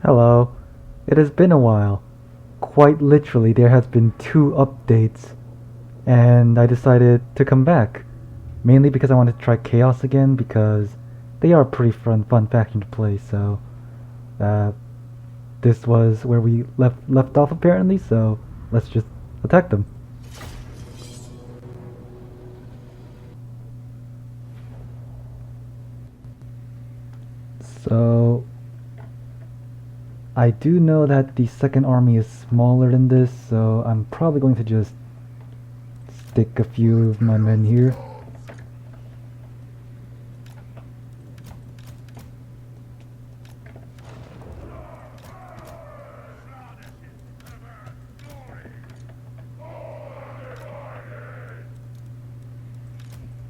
Hello. It has been a while. Quite literally, there has been 2 updates, and I decided to come back. Mainly because I wanted to try Chaos again, because they are a pretty fun faction to play, so uh, this was where we left off apparently, so let's just attack them. So I do know that the second army is smaller than this, so I'm probably going to just stick a few of my men here.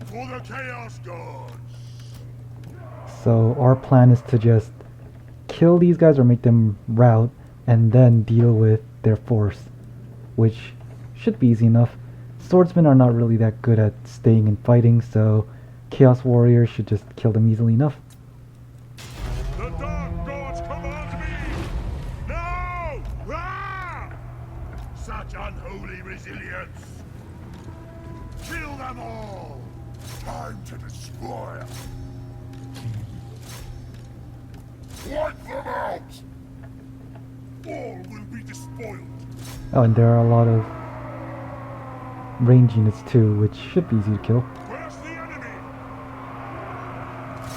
For the Chaos Gods! So our plan is to just kill these guys or make them rout and then deal with their force, which should be easy enough. Swordsmen are not really that good at staying and fighting, so Chaos Warriors should just kill them easily enough. The Dark Gods command me! Now! Ah! Such unholy resilience! Kill them all! Time to destroy them! Wipe them out! All will be despoiled! Oh, and there are a lot of range units too, which should be easy to kill. Where's the enemy?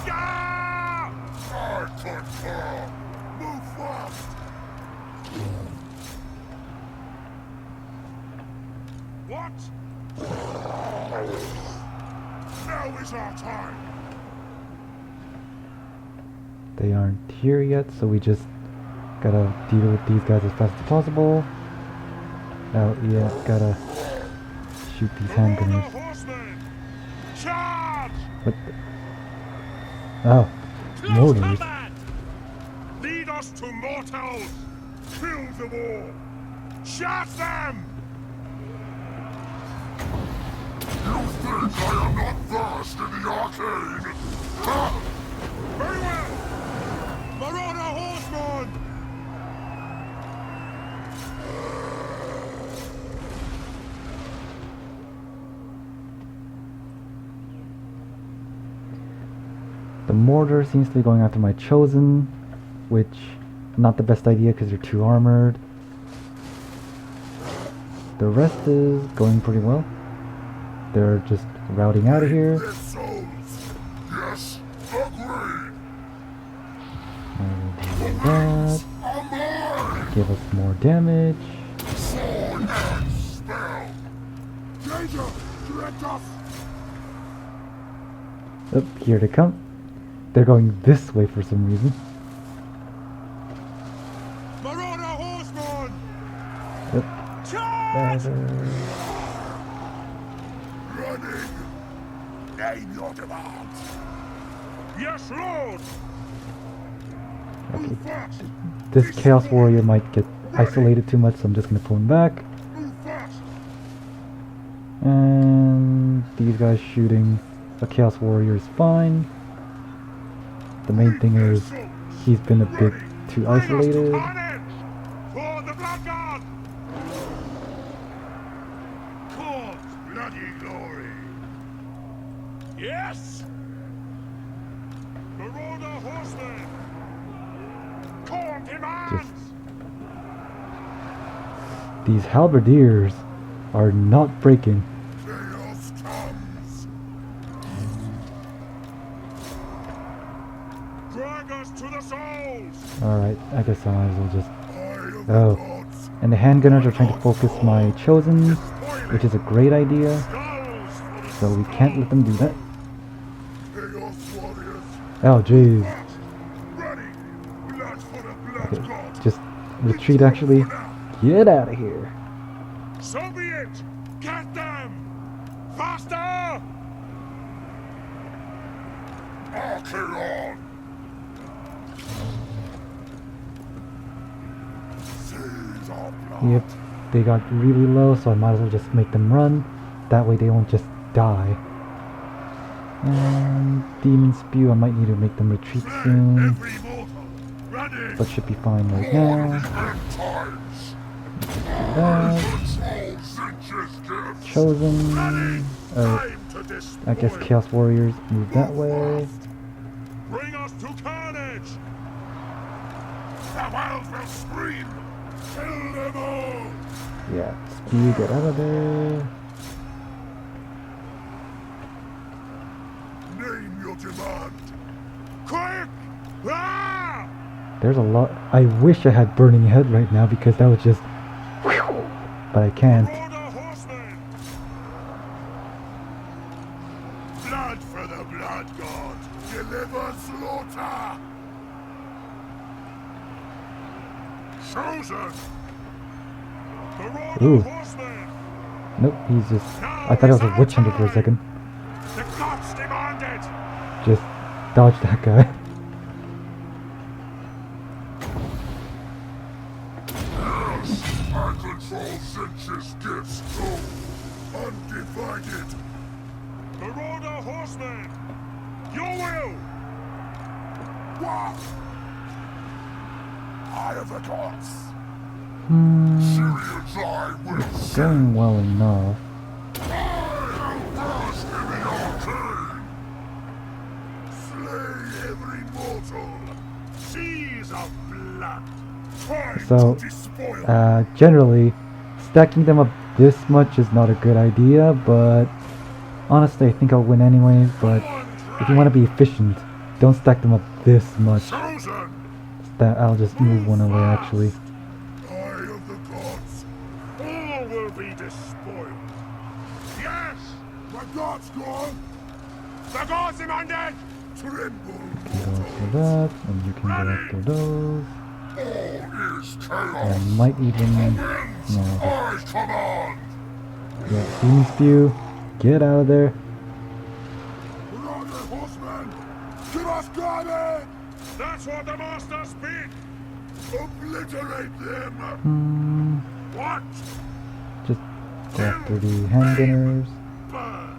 Yeah! I concur! Move fast! What? Now is our time! They aren't here yet, so we just gotta deal with these guys as fast as possible. Oh yeah, gotta shoot these handgunners. Horsemen! Charge! What the? Oh, mortars. Combat! Lead us to mortals! Kill them all! Shot them! You think I am not versed in the Archaon? Ha! Very well! Marauder horsemen! The mortar seems to be going after my chosen, which not the best idea because they're too armored. The rest is going pretty well. They're just routing out of here. Their souls! Yes, agreed! And do that. Give us more damage. Sword and spell! Danger! Direct us! Oh, here they come. They're going this way for some reason. Marauder horsemen! Yep. Charge! Running! Name your demands! Yes, Lord! Okay. Move fast! This Chaos Warrior might get isolated too much, so I'm just gonna pull him back. Move fast! And these guys shooting a Chaos Warrior is fine. The main thing is he's been a bit too isolated. For the Blood God! Cause bloody glory! Yes! Marauder horsemen! Court demands! These halberdiers are not breaking. Chaos comes! Drag us to the souls! Alright, I guess I might as well just... Eye of Oh. the gods! And the handgunners are trying to focus my chosen, which is a great idea. Skulls for the So we can't let them do that. Chaos warriors! Oh jeez. Ready! Blood for the Blood Okay, God! just retreat actually. Get out of here. So be it! Get them! Faster! Archaon! Seize our blood! Yep, they got really low, so I might as well just make them run. That way they won't just die. And Demon Spew, I might need to make them retreat Slay soon. every mortal! Running! but should be fine right now. That. Chosen. I guess Chaos Warriors move that way. Bring us to carnage! The world will scream! Kill them all! Yeah, speed, get out of there. Name your demand! Quick! Ah! There's a lot. I wish I had Burning Head right now because that was just. Whew, but I can't. Marauder horsemen! Blood for the blood god! Deliver slaughter! Chosen! Marauder Ooh. horsemen! Nope, he's just. I thought it was a witch hunter for a second. The gods demand it! Just dodge that guy. I control Cinch's gifts too! Undivided! Marauder horsemen! Your will! What? Eye of the gods! Syrian's eye will see! Going well enough. Burst in the arcane! Slay every mortal! Seas of blood! Time So, to despoil! generally, stacking them up this much is not a good idea, but honestly, I think I'll win anyway. But if you want to be efficient, don't stack them up this much. Chosen! That I'll just move one away actually. Eye of the gods! All will be despoiled! Yes! The gods gone! The gods demanded! Tremble, Go after that, and you can go after those. all is chaos! And might even I just, command! yeah, Demon Spew, get out of there. Marauder horsemen! Give us guarded! That's what the master speak! Obliterate them! What? Just go after the handgunners. Burn!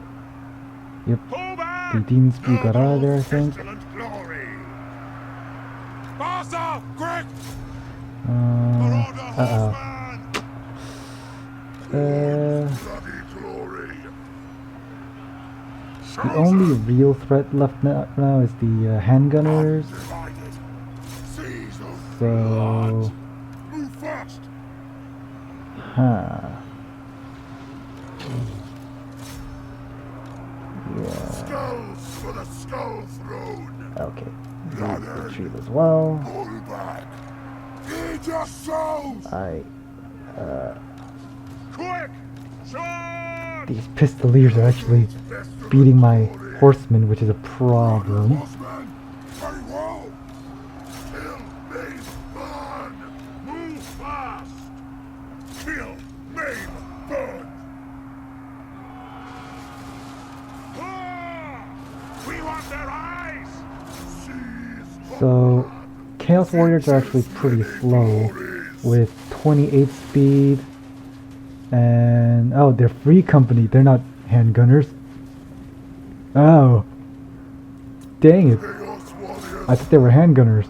Yep, Pull back! the Demon Spew got out of there, I think. Excellent glory! Master! Quick! Uh-oh. Horseman! Bloody glory! The only real threat left now is the handgunners. Undivided. Seize those So, bloods. Move fast! huh. Yeah, Skulls for the skull throne! okay. Retreat as well. Pull back! Eat your souls! Quick! Charge! These pistoliers are actually beating my horsemen, which is a problem. Horseman! Very well! Kill, maim, burn! Move fast! Kill, maim, burn! Ah! We want their eyes! Seize So, Chaos Warriors are actually pretty slow with 28 speed. And, oh, they're Free Company. They're not handgunners. Oh. Dang it. Chaos warriors! I thought they were handgunners.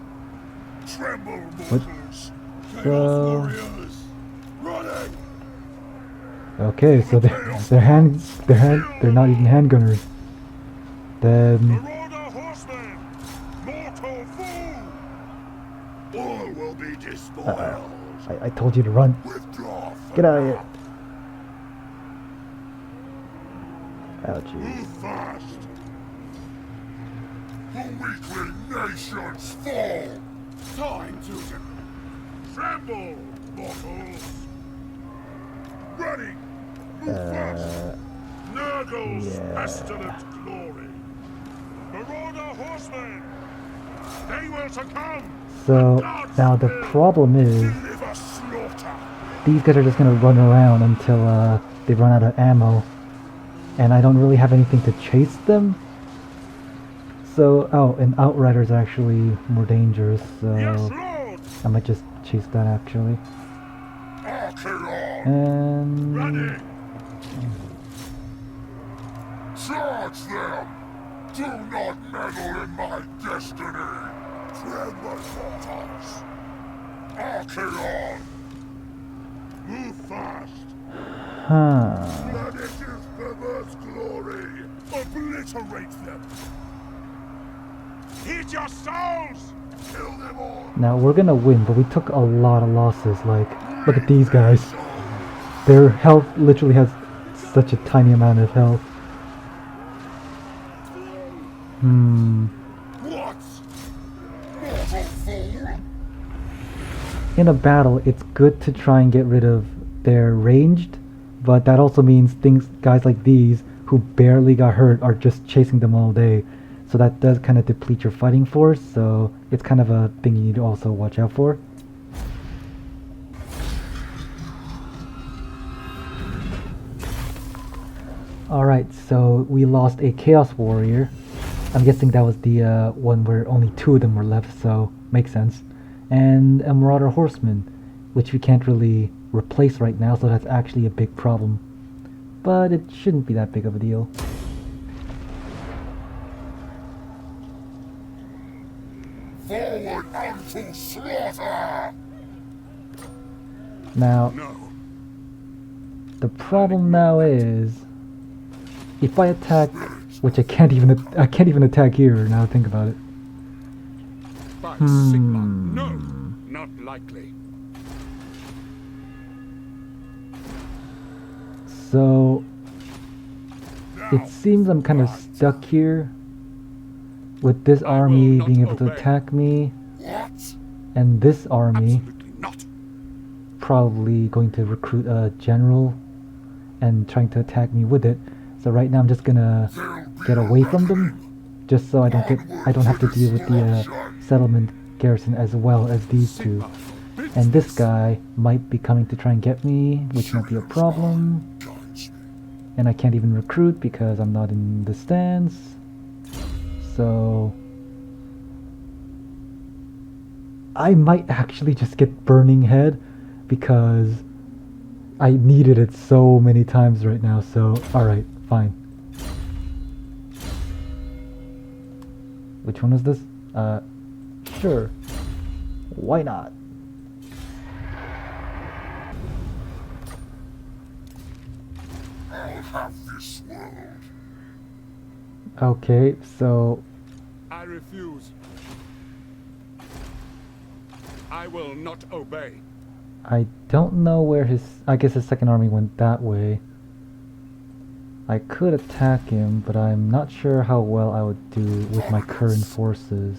Tremble, What? mortals! Chaos So- warriors! Running! Okay, so they're not even handgunners. Then, Marauder horsemen! Mortal fool! All will be despoiled! I told you to run. Withdraw from Get out of here. now. Oh, jeez. Move fast! The weakling nations fall! Time to tremble, mortals! Ready! Move fast! Nurgle's yeah. pestilent glory! Marauder horsemen! They will succumb! So, now the problem is, Deliver slaughter! these guys are just gonna run around until they run out of ammo. And I don't really have anything to chase them. So, oh, and Outriders are actually more dangerous, Yes, so Lord! I might just chase that actually. Archaon! And Ready! Charge them! Do not meddle in my destiny! Tremble, mortals! Archaon! Move fast! Huh. Planet's perverse glory! Obliterate them! Heed your souls! Kill them all! Now we're gonna win, but we took a lot of losses. Like, look at these guys. Their health literally has such a tiny amount of health. What? Mortal fool! In a battle, it's good to try and get rid of their ranged, but that also means guys like these who barely got hurt are just chasing them all day. So that does kind of deplete your fighting force, so it's kind of a thing you need to also watch out for. Alright, so we lost a Chaos Warrior. I'm guessing that was the one where only 2 of them were left, so makes sense. And a Marauder Horseman, which we can't really replace right now, so that's actually a big problem. But it shouldn't be that big of a deal. Forward unto slaughter! Now, No. the problem now is, if I attack, which I can't even attack here. Now think about it. By Sigma, no, not likely. So it seems I'm kind of stuck here with this army being able to attack me, What? and this army Absolutely not. probably going to recruit a general and trying to attack me with it. So right now I'm just gonna get away from them, just so I don't have to deal with the settlement garrison as well as these two. And this guy might be coming to try and get me, which might be a problem. And I can't even recruit because I'm not in the stands. So I might actually just get Burning Head because I needed it so many times right now. So alright, fine. Which one is this? Sure. Why not? I'll have this world. Okay, so I refuse. I will not obey. I don't know where I guess his second army went that way. I could attack him, but I'm not sure how well I would do with my current forces.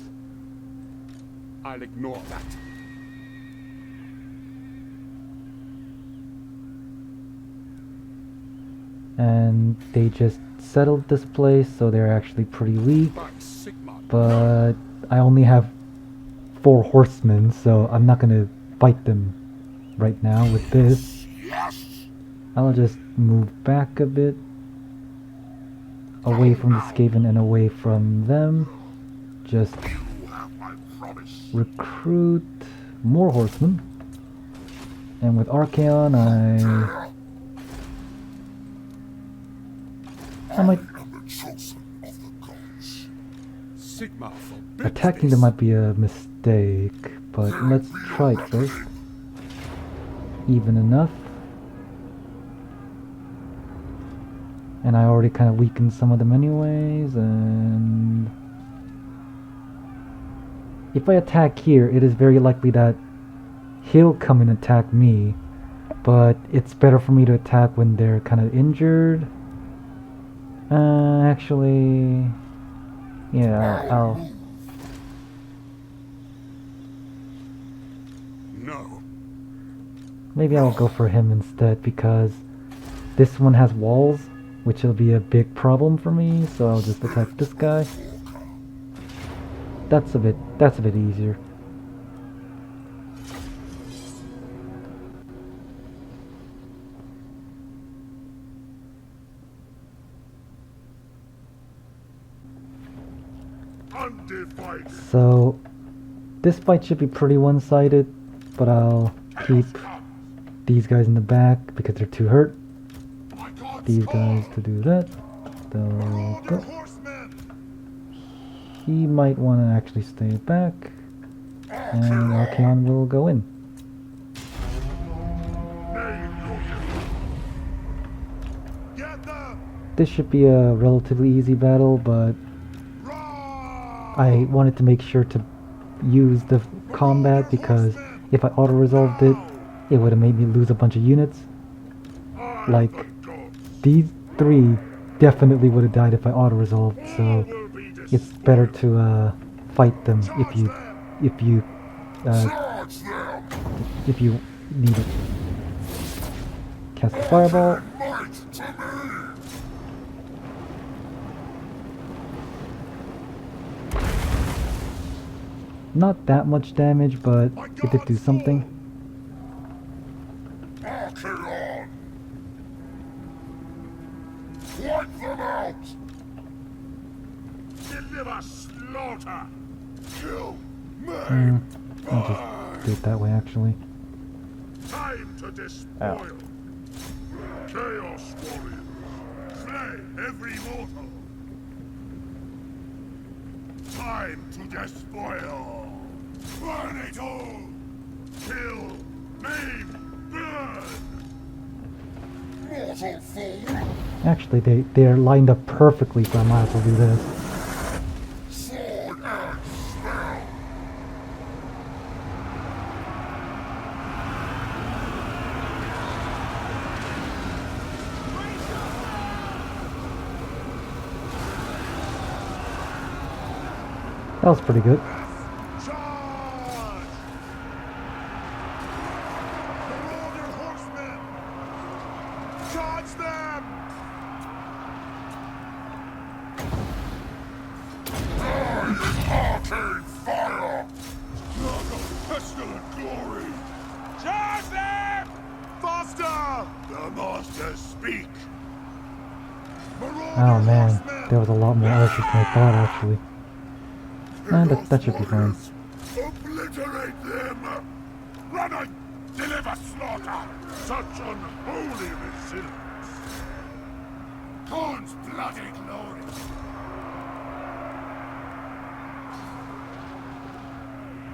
I'll ignore that. And they just settled this place, so they're actually pretty weak. By Sigma, But I only have 4 horsemen, so I'm not gonna fight them right now with this. yes. I'll just move back a bit, away from the Skaven and away from them. Just You have my promise. recruit more horsemen. And with Archaon, I might am the chosen of the gods. Sigma forbids attacking this. them might be a mistake, but let's try it first. Even enough. And I already kind of weakened some of them anyways, and if I attack here, it is very likely that he'll come and attack me, but it's better for me to attack when they're kind of injured. Actually, yeah, I'll No. maybe I'll go for him instead, because this one has walls, which will be a big problem for me, so I'll just attack this guy. That's a bit easier. Undivided. So this fight should be pretty one-sided, but I'll keep these guys in the back because they're too hurt. My gods These call. guys to do that. Marauder So horsemen. he might want to actually stay back, and Archaon will go in. this should be a relatively easy battle, but I wanted to make sure to use the combat because if I auto-resolved it, it would have made me lose a bunch of units. Like, these three definitely would have died if I auto-resolved, so it's better to fight them if you need it. Cast a fireball. Not that much damage, but it did do something. Archaon! Wipe them out! Deliver slaughter! Kill! Maim! I'll just do it that way, actually. Time to despoil! Chaos warrior! Slay every mortal! Time to despoil! Burn it all! Kill! Maim! Burn! Mortal fool! Actually, they're lined up perfectly, so I might as well do this. Sword and spell! That was pretty good. Charge! Marauder horsemen! Charge them! Die in arcane fire! Blood of pestilent glory! Charge them! Faster! The masters speak! Marauder Oh man, horsemen! there was a lot more archers than I thought, actually. That should be fine. Obliterate them! Run and deliver slaughter! Such unholy resilience! Khan's bloody glory!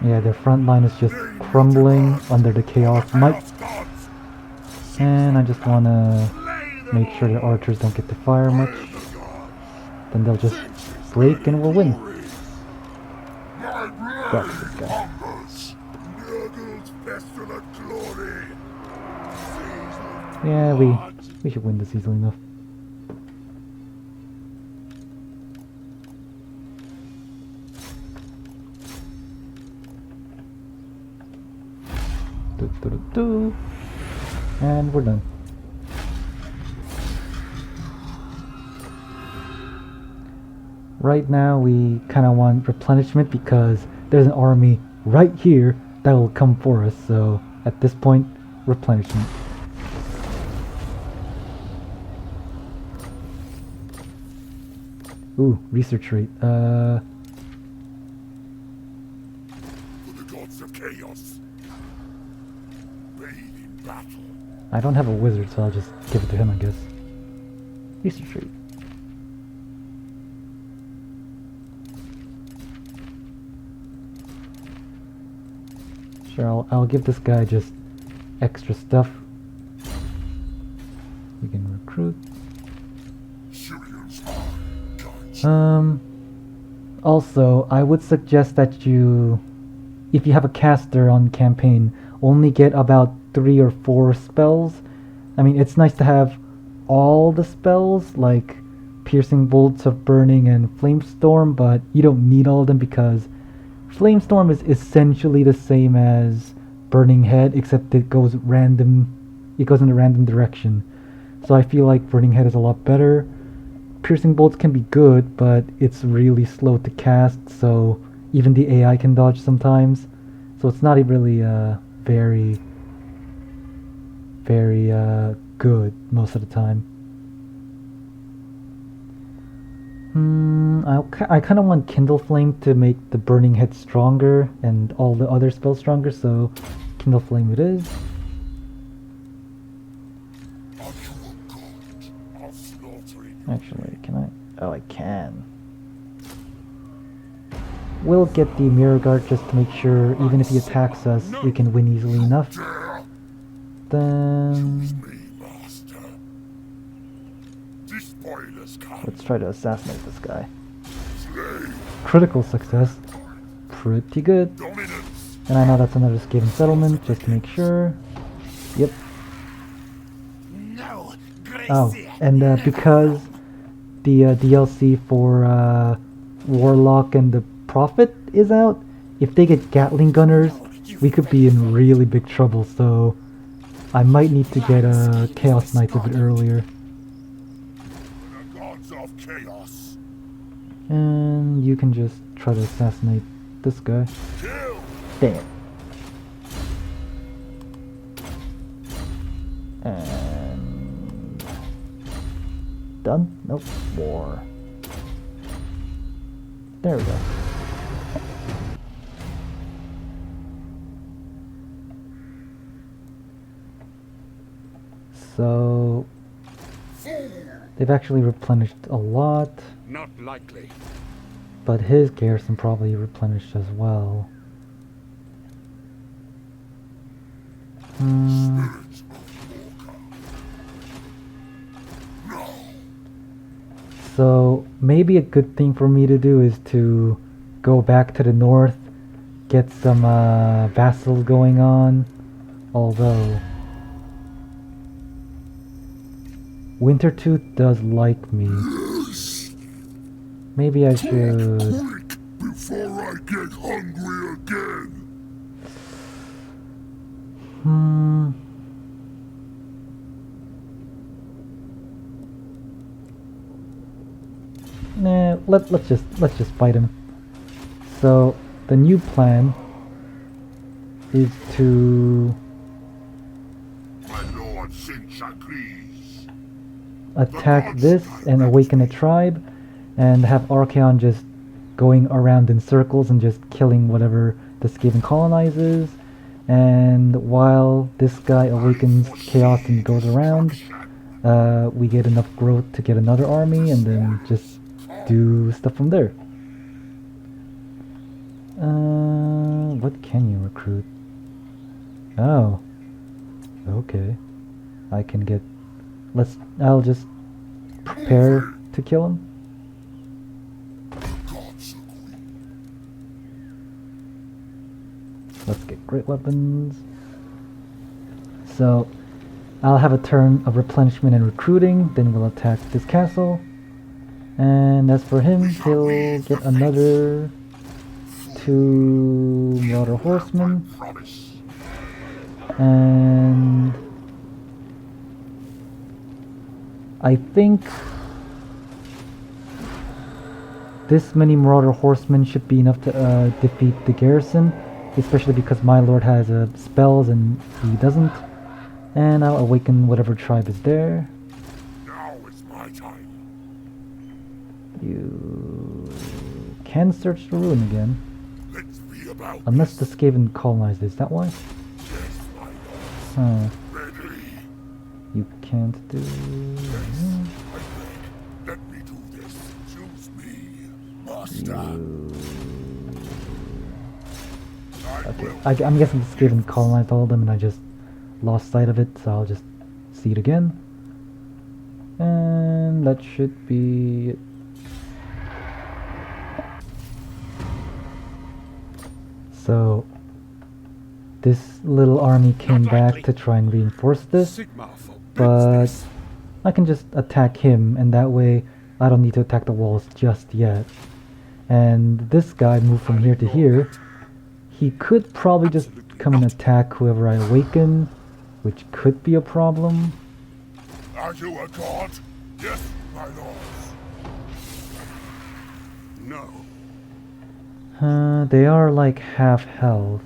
Yeah, their front line is just crumbling under the chaos might. Gods! And I just want to make sure the archers don't get to fire much. The gods! Then they'll just break and we'll win. My blood That's this guy. hungers! Nurgle's pestilent glory! Yeah, we should win this easily enough. And we're done. Right now we kind of want replenishment because there's an army right here that will come for us, so at this point, replenishment. Ooh, research rate. For the gods of chaos! Bathe in battle! I don't have a wizard, so I'll just give it to him, I guess. Research rate. Sure, I'll give this guy just extra stuff. We can recruit. Syrians are guides. Also, I would suggest that you, if you have a caster on campaign, only get about 3 or 4 spells. I mean, it's nice to have all the spells, like Piercing Bolts of Burning and Flamestorm, but you don't need all of them because Flamestorm is essentially the same as Burning Head, except it goes in a random direction. So I feel like Burning Head is a lot better. Piercing Bolts can be good, but it's really slow to cast, so even the AI can dodge sometimes. So it's not really very good most of the time. I kind of want Kindle Flame to make the Burning Head stronger and all the other spells stronger, so Kindle Flame it is. Are you a god of slaughtering? Actually, can I? Oh, I can. We'll get the Mirror Guard just to make sure, even if he attacks us, we can win easily enough. Dare Then... me, master. Despoil Let's try to assassinate this guy. Critical success. Pretty good. And I know that's another Skaven settlement, just to make sure. Yep. Oh, and because the DLC for Warlock and the Prophet is out, if they get Gatling gunners, we could be in really big trouble, so I might need to get Chaos Knights a bit earlier. And you can just try to assassinate this guy. Damn it. And... done? Nope. War. There we go. So... they've actually replenished a lot. Not likely. But his garrison probably replenished as well. So maybe a good thing for me to do is to go back to the north, get some vassals going on, although Wintertooth does like me. Maybe I should... quick before I get hungry again. Nah, let's just fight him. So the new plan is to My lord sinks agrees. attack this and awaken a tribe, and have Archaon just going around in circles and just killing whatever the Skaven colonizes. And while this guy awakens chaos and goes around, we get enough growth to get another army, and then just do stuff from there. What can you recruit? Oh. Okay. I can get... I'll just prepare to kill him. Let's get great weapons. So, I'll have a turn of replenishment and recruiting, then we'll attack this castle. And as for him, he'll get another 2 Marauder Horsemen. And I think this many Marauder Horsemen should be enough to defeat the garrison, especially because my lord has spells and he doesn't. And I'll awaken whatever tribe is there. Now is my time. You can search the ruin again. Let's be about Unless the Skaven colonized it. Is that why? Yes, my lord. Huh. Ready. You can't do... Let me do this. Choose me, master. Okay, I'm guessing the Skaven colonized all of them and I just lost sight of it, so I'll just see it again. And that should be it. So this little army came back to try and reinforce this, but I can just attack him, and that way I don't need to attack the walls just yet. And this guy moved from here to here. He could probably just come and attack whoever I awaken, which could be a problem. Are you a god? Yes, my lord. No. They are like half health.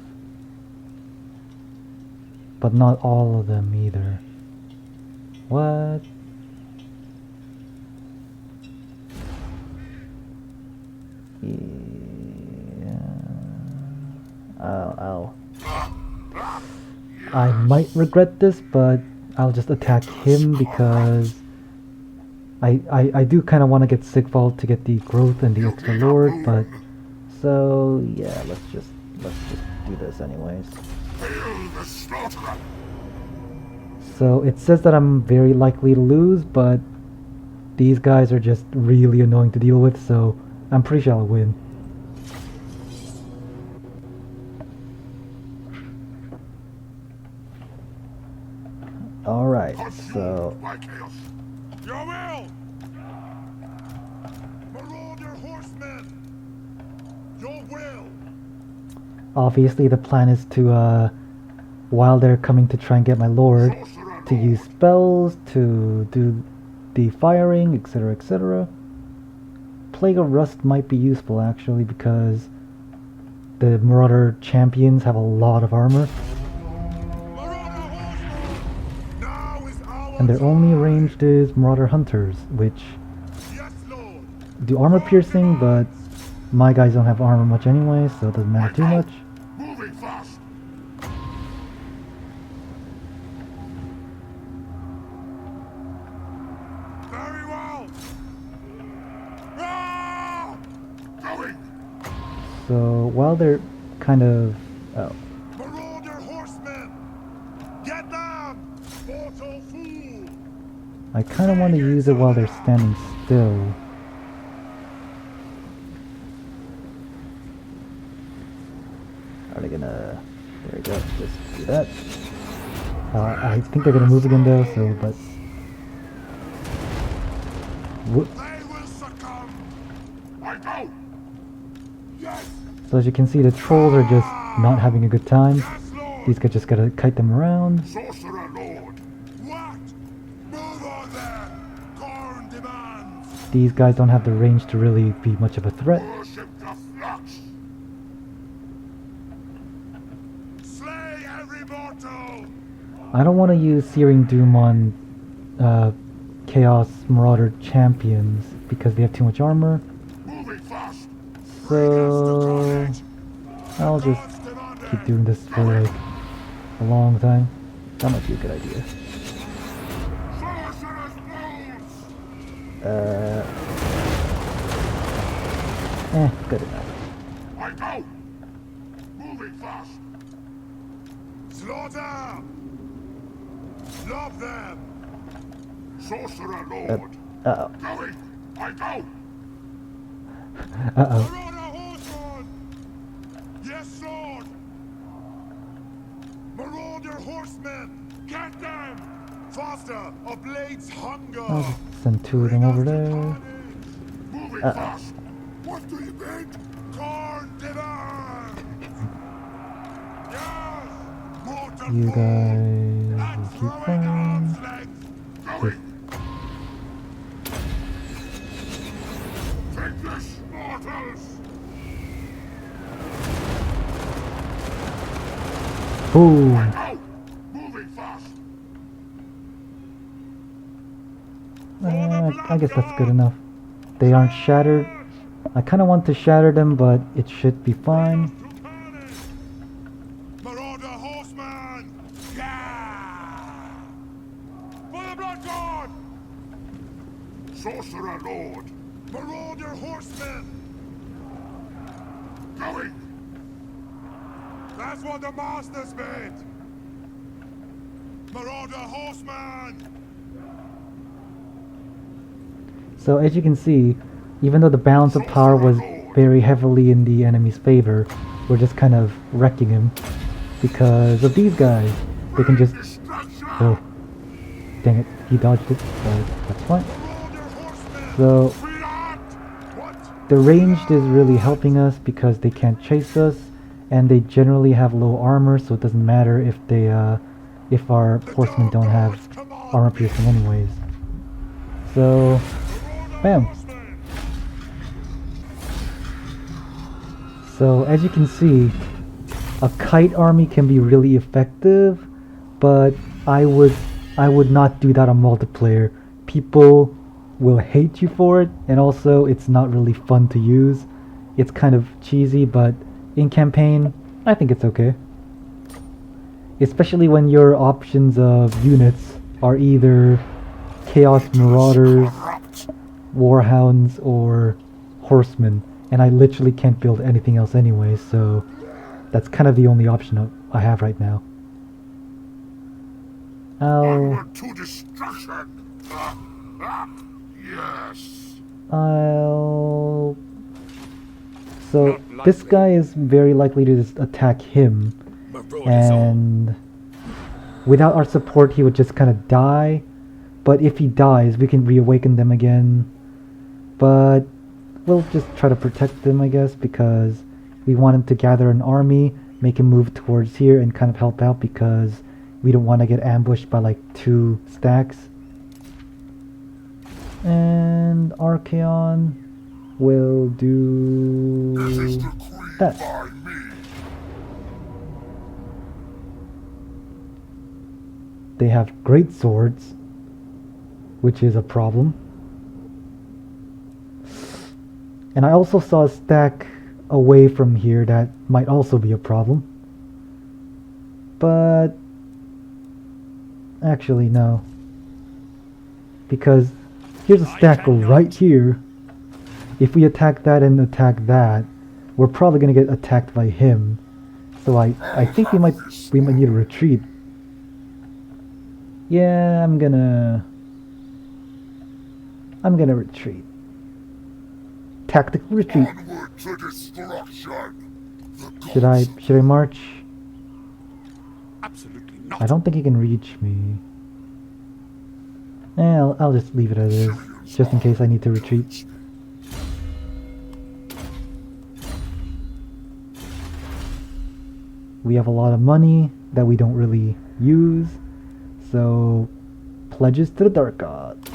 But not all of them either. What? Yeah. I might regret this, but I'll just attack him because I do kind of want to get Sigvald to get the growth and the extra lord, but so yeah, let's just do this anyways. So it says that I'm very likely to lose, but These guys are just really annoying to deal with, so I'm pretty sure I'll win. Alright, so... Your will! Marauder horsemen! Your will! Obviously the plan is to, while they're coming to try and get my lord, to use spells, to do the firing, etc, etc. Plague of Rust might be useful actually, because the Marauder champions have a lot of armor. And their only ranged is Marauder Hunters, which do armor piercing, but my guys don't have armor much anyway, so it doesn't matter too much. Moving fast! Very well! Ah! Going! So while they're kind of... oh. Marauder horsemen! Get them! Mortal fool! I kind of want to use it while they're standing still. Are they gonna... there we go, just do that. I think they're gonna move again though, so, but... whoop. They will succumb! I go! Yes! So as you can see, the trolls are just not having a good time. Yes, Lord! These guys just gotta kite them around. Sorcerer Lord! What? Move on there! Corn demands! These guys don't have the range to really be much of a threat. Worship the flux! Slay every mortal! I don't want to use Searing Doom on Chaos Marauder champions because they have too much armor. Moving fast! So I'll just keep doing this for like a long time. That might be a good idea. Sorcerer's blows! Good enough. I go! Moving fast! Slaughter! Love them! Sorcerer Lord! Uh-oh. Going! I go! Uh-oh. Marauder horseman! Yes, Lord! Marauder horsemen! Get them! Faster! A blade's hunger! I'll just send two of them over there. Moving Uh-oh. fast! What do you mean? Corn dinner! Yes! Mortal You fool! guys And will keep throwing going. arms length! Going! Take this, mortals! Boom! Go! Moving fast! I guess that's good enough. They aren't shattered. I kind of want to shatter them, but it should be fine. Marauder horseman! Yeah! For the blood god! Sorcerer Lord! Marauder horsemen! Going! That's what the masters made! Marauder horseman! So as you can see, even though the balance of power was very heavily in the enemy's favor, we're just kind of wrecking him because of these guys. They can just... oh, dang it, he dodged it, but that's fine. So the ranged is really helping us because they can't chase us, and they generally have low armor, so it doesn't matter if they if our horsemen don't have armor piercing anyways. So bam. So as you can see, a kite army can be really effective, but I would not do that on multiplayer. People will hate you for it, and also it's not really fun to use. It's kind of cheesy, but in campaign, I think it's okay. Especially when your options of units are either Chaos Marauders, Warhounds, or Horsemen, and I literally can't build anything else anyway, so that's kind of the only option I have right now. Onward to destruction! Yes. I'll... So, Not this likely. guy is very likely to just attack him, My road is on. and without our support he would just kind of die. But if he dies, we can reawaken them again. But we'll just try to protect them, I guess, because we want him to gather an army, make him move towards here, and kind of help out because we don't want to get ambushed by like 2 stacks. And Archaon will This is do decreed that. by me. They have great swords, which is a problem. And I also saw a stack away from here that might also be a problem. But actually no. Because here's a stack right here. If we attack that and attack that, we're probably gonna get attacked by him. So I think we might need to retreat. Yeah, I'm gonna retreat. Tactical retreat. Onward to destruction. The Should I march? Absolutely not. I don't think he can reach me. I'll just leave it as is, just in case I need to retreat. We have a lot of money that we don't really use, so pledges to the Dark Gods.